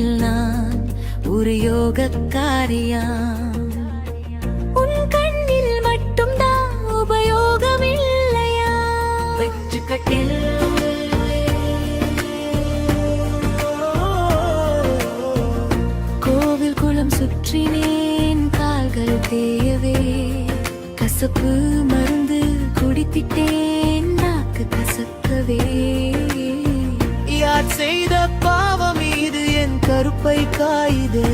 கண்ணில் நான் ஒரு யோகக்காரியா? உன் கண்ணில் மட்டும்தான் உபயோகம் இல்லையா? வெற்றுக்கட்டில் கோவில் குளம் சுற்றினேன் கால்கள் தேயவே. கசப்பு மருந்து குடித்திட்டேன் நாக்கு கசக்கவே. யார் செய்த பாவம் இது என் கருப்பை காயுதே?